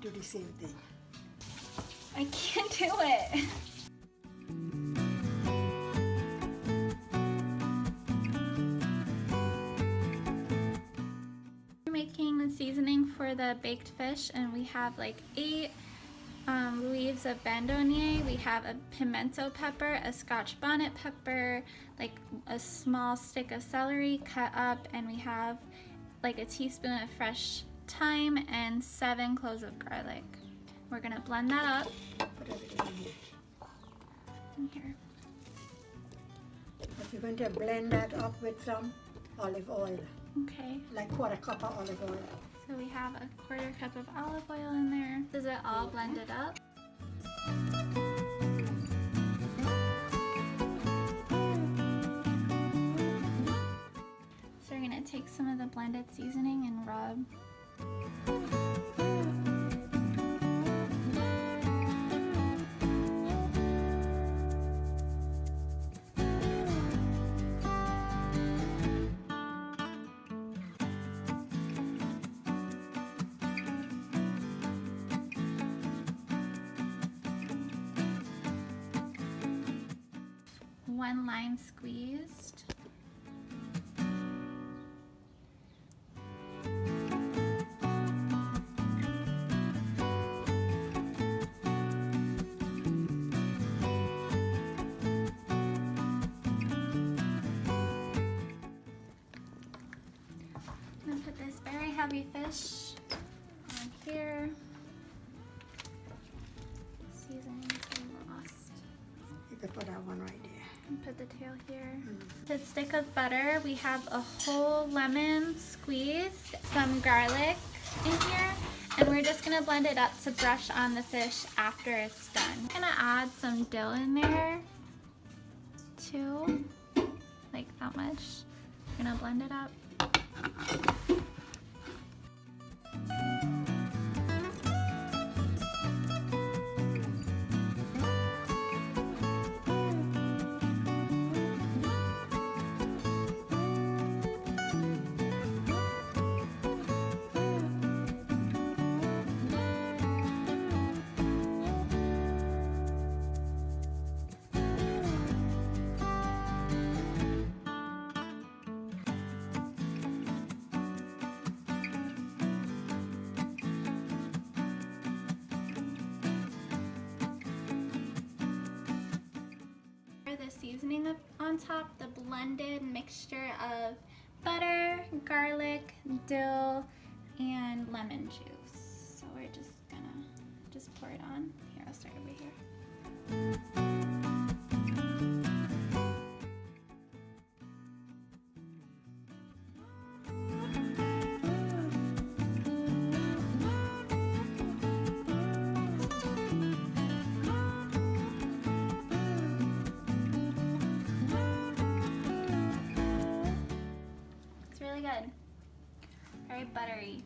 do the same thing. I can't do it. We're making the seasoning for the baked fish, and we have like 8 leaves of bandonier. We have a pimiento pepper, a scotch bonnet pepper, like a small stick of celery cut up, and we have like a teaspoon of fresh thyme and 7 cloves of garlic. We're gonna blend that up. Put everything in here. In here. But you're going to blend that up with some olive oil, Okay. like 1/4 cup of olive oil. So we have a 1/4 cup of olive oil in there. Is it all blended up? So we're gonna take some of the blended seasoning and rub. One lime squeezed. I'm gonna put this very heavy fish on here. Seasoning lost. You could put that one right there. And put the tail here. To stick of butter, we have a whole lemon squeezed, some garlic in here, and we're just gonna blend it up to brush on the fish after it's done. I'm gonna add some dill in there too, like that much. I'm gonna blend it up. The seasoning up on top, the blended mixture of butter, garlic, dill, and lemon juice. So we're just gonna pour it on. Here, I'll start over here. Good. Very buttery.